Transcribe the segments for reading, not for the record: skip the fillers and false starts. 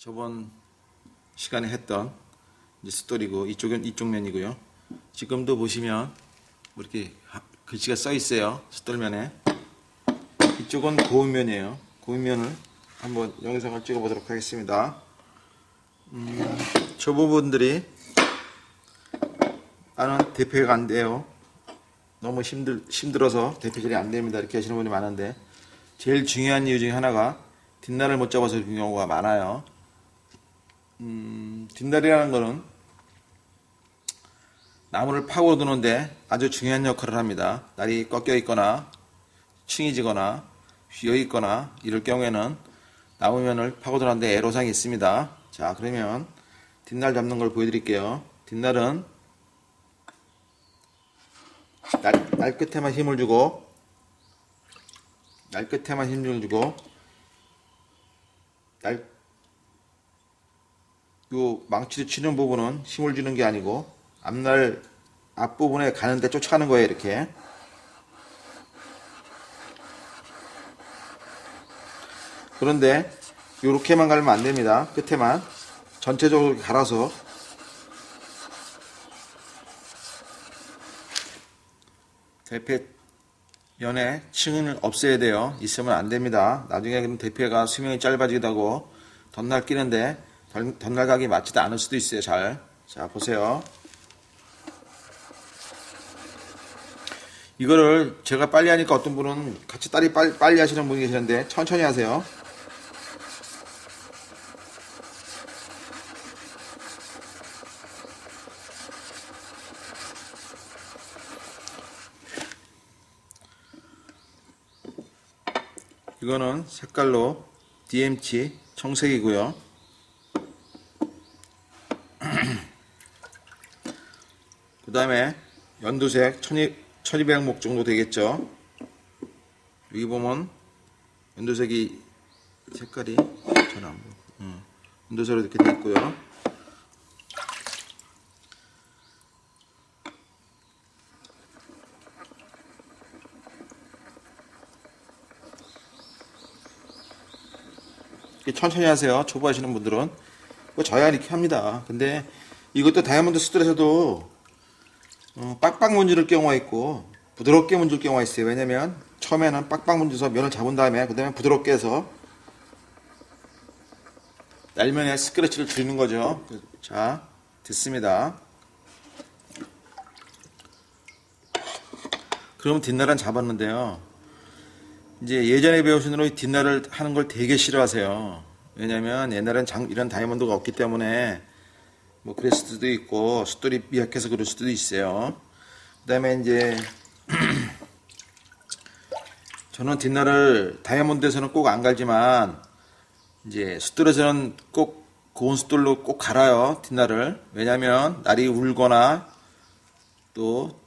저번 시간에 했던 이제 스토리고, 이쪽은 이쪽 면이고요. 지금도 보시면 뭐 이렇게 글씨가 써 있어요. 스토리면에. 이쪽은 고음면이에요. 고음면을 한번 영상을 찍어 보도록 하겠습니다. 저 부분들이 나는 대표가 안 돼요. 너무 힘들어서 대표질이 안 됩니다. 이렇게 하시는 분이 많은데, 제일 중요한 이유 중에 하나가 뒷날을 못 잡아서 그런 경우가 많아요. 뒷날이라는 거는 나무를 파고드는데 아주 중요한 역할을 합니다. 날이 꺾여 있거나 층이 지거나 휘어 있거나 이럴 경우에는 나무면을 파고드는데 애로사항이 있습니다. 자, 그러면 뒷날 잡는 걸 보여드릴게요. 뒷날은 날 끝에만 힘을 주고, 요 망치를 치는 부분은 힘을 주는 게 아니고 앞날 앞부분에 가는데 쫓아가는 거예요. 이렇게. 그런데 요렇게만 갈면 안 됩니다. 끝에만 전체적으로 갈아서 대패면에 층을 없애야 돼요. 있으면 안 됩니다. 나중에 그럼 대패가 수명이 짧아지기도 하고 덧날 끼는데 덧날각이 맞지도 않을 수도 있어요. 자, 보세요. 이거를 제가 빨리 하니까 어떤 분은 같이 빨리 하시는 분이 계시는데 천천히 하세요. 이거는 색깔로 DMT 청색이고요. 그 다음에 연두색 1200목 정도 되겠죠. 여기 보면 연두색이 색깔이 잘 안 보여. 연두색으로 이렇게 되어 있고요. 천천히 하세요. 초보 하시는 분들은. 저야 이렇게 합니다. 근데 이것도 다이아몬드 스토리에서도 빡빡 문지를 경우가 있고 부드럽게 문질 경우가 있어요. 왜냐면 처음에는 빡빡 문져서 면을 잡은 다음에 그 다음에 부드럽게 해서 날면에 스크래치를 줄이는 거죠. 자, 됐습니다. 그럼 뒷날은 잡았는데요. 이제 예전에 배우신 대로 뒷날을 하는 걸 되게 싫어하세요. 왜냐면 옛날엔 이런 다이아몬드가 없기 때문에 뭐 그랬을 수도 있고 숫돌이 미약해서 그럴 수도 있어요. 그 다음에 이제 저는 뒷날을 다이아몬드에서는 꼭 안 갈지만 이제 숫돌에서는 꼭 고운 숫돌로 꼭 갈아요. 뒷날을. 왜냐면 날이 울거나 또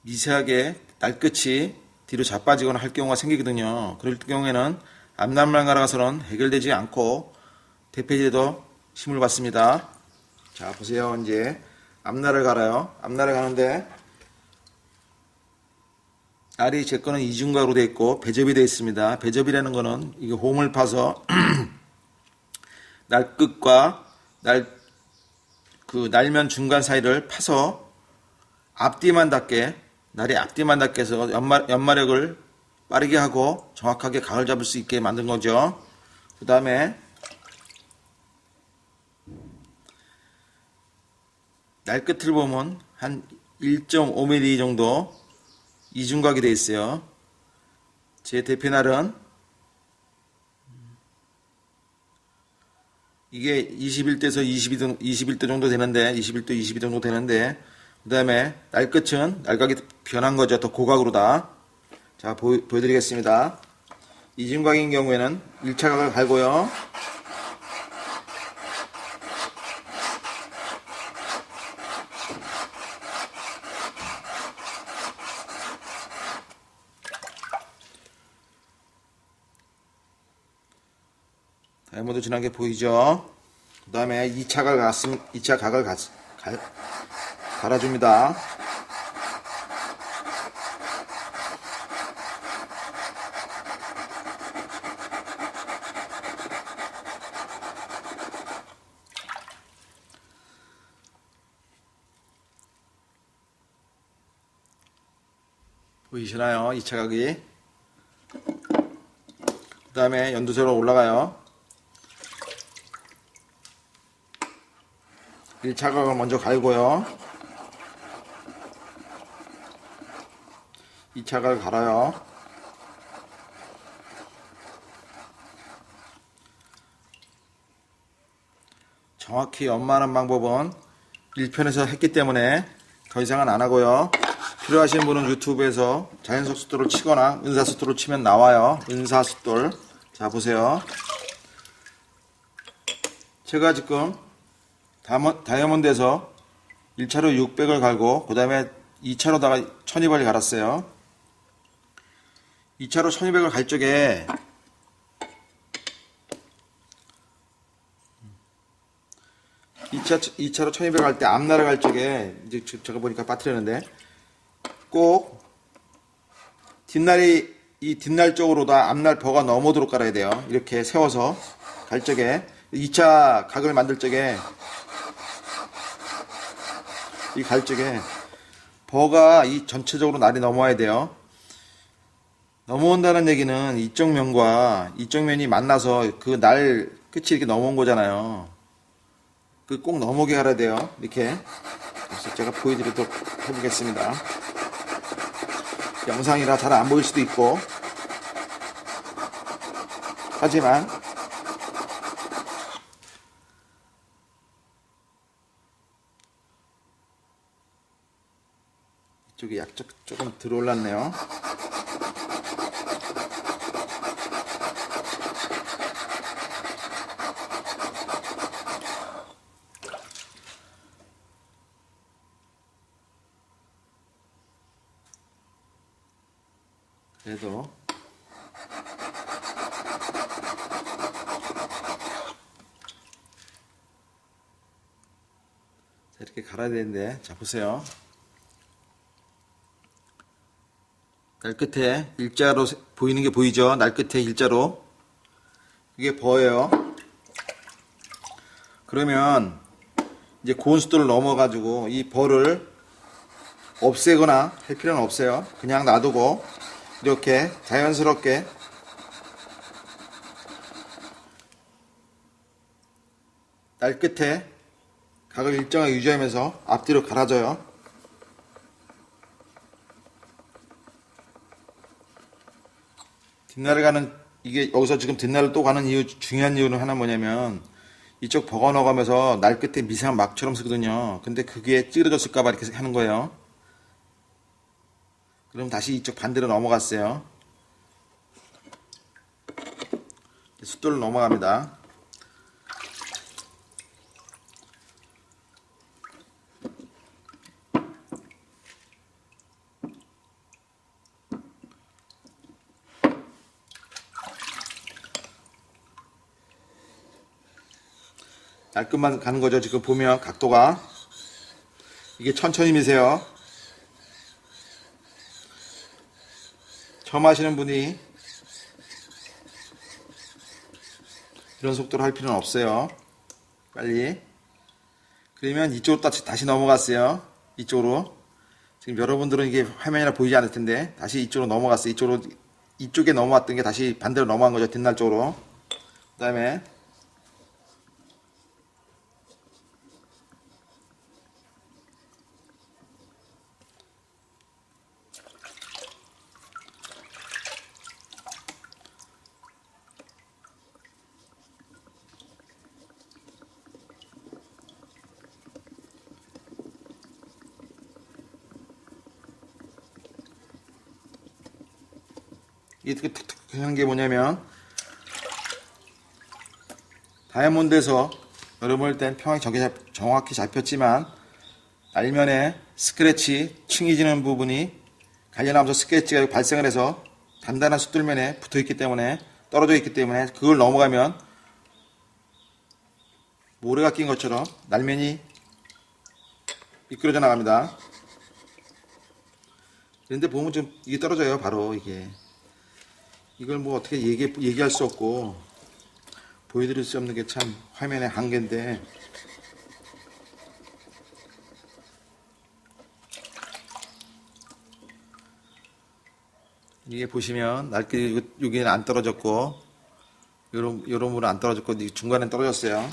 미세하게 날끝이 뒤로 자빠지거나 할 경우가 생기거든요. 그럴 경우에는 앞날만 갈아가서는 해결되지 않고 대패질에도 힘을 받습니다. 자, 보세요. 이제 앞날을 갈아요. 앞날을 가는데 날이 제 거는 이중각으로 되어 있고 배접이 되어 있습니다. 배접이라는 거는 이게 홈을 파서 날 끝과 날면 중간 사이를 파서 앞뒤만 닿게, 날이 앞뒤만 닿게 해서 연마력을 빠르게 하고 정확하게 각을 잡을 수 있게 만든 거죠. 그 다음에 날 끝을 보면 한 1.5mm 정도 이중각이 되어 있어요. 제 대표날은 이게 21도에서 21도 정도 되는데, 21도, 22도 정도 되는데, 그 다음에 날 끝은 날각이 변한 거죠. 더 고각으로다. 자, 보여드리겠습니다. 이중각인 경우에는 1차 각을 갈고요. 다이아몬드 지난 게 보이죠? 그 다음에 2차 각을 갈아줍니다. 보이시나요? 2차 각이. 그 다음에 연두색으로 올라가요. 1차 각을 먼저 갈고요. 2차 각을 갈아요. 정확히 연마하는 방법은 1편에서 했기 때문에 더 이상은 안 하고요. 필요하신 분은 유튜브에서 자연석 숫돌을 치거나 은사 숫돌을 치면 나와요. 은사 숫돌. 자, 보세요. 제가 지금 다이아몬드에서 1차로 600을 갈고 그 다음에 2차로다가 1200을 갈았어요. 2차로 1200을 갈 적에 2차로 1200 갈 때 앞날을 갈 적에 이제 제가 보니까 빠뜨렸는데 꼭 뒷날이 이 뒷날 쪽으로다 앞날 버가 넘어도록 깔아야 돼요. 이렇게 세워서 갈 적에 2차 각을 만들 적에 이 갈 적에 버가 이 전체적으로 날이 넘어와야 돼요. 넘어온다는 얘기는 이쪽 면과 이쪽 면이 만나서 그 날 끝이 이렇게 넘어온 거잖아요. 그 꼭 넘어오게 갈아야 돼요. 이렇게. 그래서 제가 보여드리도록 해보겠습니다. 영상이라 잘 안 보일 수도 있고 하지만 이쪽이 약간 조금 들어올랐네요. 그래도 이렇게 갈아야 되는데, 자 보세요. 날 끝에 일자로 보이는 게 보이죠? 날 끝에 일자로. 이게 버예요. 그러면 이제 고온 숫돌을 넘어가지고 이 버를 없애거나 할 필요는 없어요. 그냥 놔두고 이렇게 자연스럽게 날 끝에 각을 일정하게 유지하면서 앞뒤로 갈아줘요. 뒷날을 가는, 이게 여기서 지금 뒷날을 또 가는 이유, 중요한 이유는 하나 뭐냐면 이쪽 버거 넣어가면서 날 끝에 미세한 막처럼 쓰거든요. 근데 그게 찌그러졌을까봐 이렇게 하는 거예요. 그럼 다시 이쪽 반대로 넘어갔어요. 숫돌로 넘어갑니다. 날끝만 가는 거죠. 지금 보면 각도가 이게 천천히 미세요. 처음 하시는 분이 이런 속도로 할 필요는 없어요. 빨리. 그러면 이쪽으로 다시 넘어갔어요. 이쪽으로. 지금 여러분들은 이게 화면이라 보이지 않을 텐데 다시 이쪽으로 넘어갔어요. 이쪽에 넘어왔던 게 다시 반대로 넘어간 거죠. 뒷날 쪽으로. 그 다음에 이게 특특한 게 뭐냐면 다이아몬드에서 여러분 땐 평이 정확히 잡혔지만 날면에 스크래치 층이지는 부분이 관련하면서 스크래치가 발생을 해서 단단한 숫돌면에 붙어 있기 때문에 떨어져 있기 때문에 그걸 넘어가면 모래가 낀 것처럼 날면이 미끄러져 나갑니다. 그런데 보면 좀 이게 떨어져요. 바로 이게. 이걸 뭐 어떻게 얘기할 수 없고 보여드릴 수 없는 게 참 화면의 한계인데 이게 보시면 날개 여기는 안 떨어졌고 요런 물은 안 떨어졌고 이 중간에 떨어졌어요.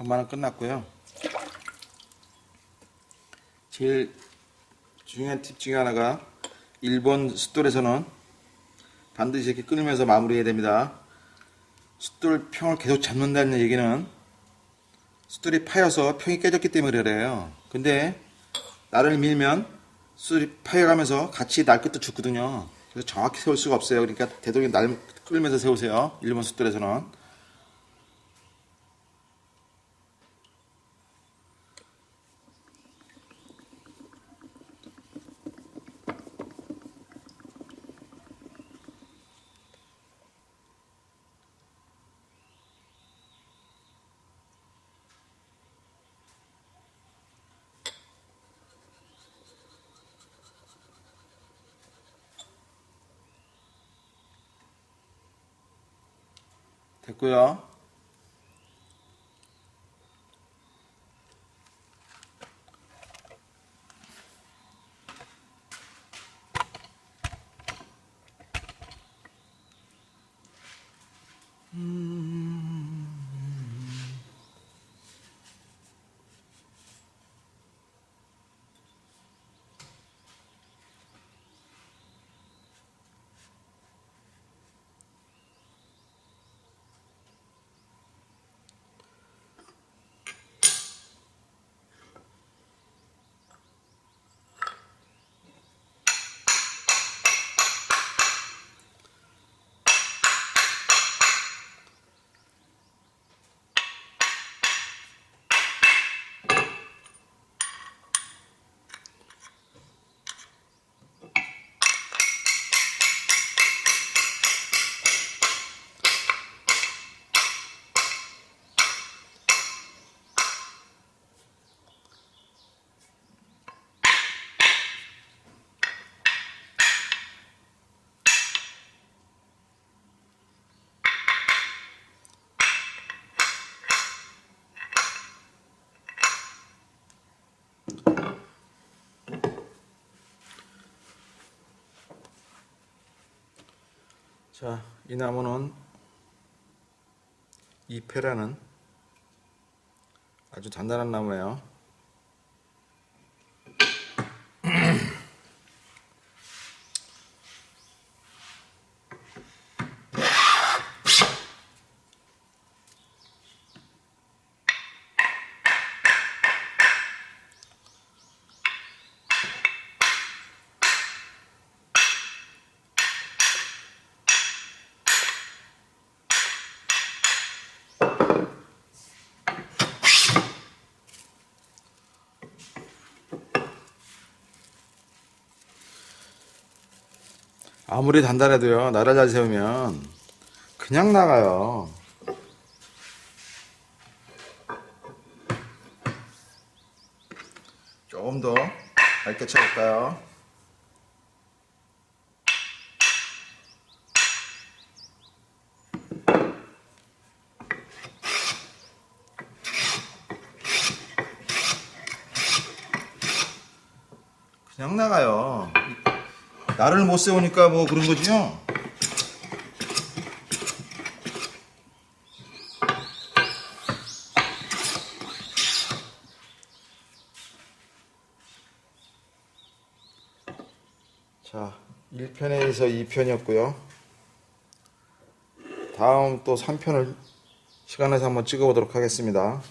한마는 끝났고요. 제일 중요한 팁 중에 하나가 1번 숫돌에서는 반드시 이렇게 끊으면서 마무리해야 됩니다. 숫돌 평을 계속 잡는다는 얘기는 숫돌이 파여서 평이 깨졌기 때문에 그래요. 근데 날을 밀면 숫돌이 파여가면서 같이 날 끝도 죽거든요. 그래서 정확히 세울 수가 없어요. 그러니까 되도록이면 날 끌면서 세우세요. 1번 숫돌에서는. 됐고요. 자, 이 나무는 이페라는 아주 단단한 나무예요. 아무리 단단해도요, 나를 잘 세우면 그냥 나가요. 조금 더 얇게 쳐볼까요? 그냥 나가요. 나를 못 세우니까 뭐 그런 거지요. 자, 1편에서 2편이었고요. 다음 또 3편을 시간 내서 한번 찍어보도록 하겠습니다.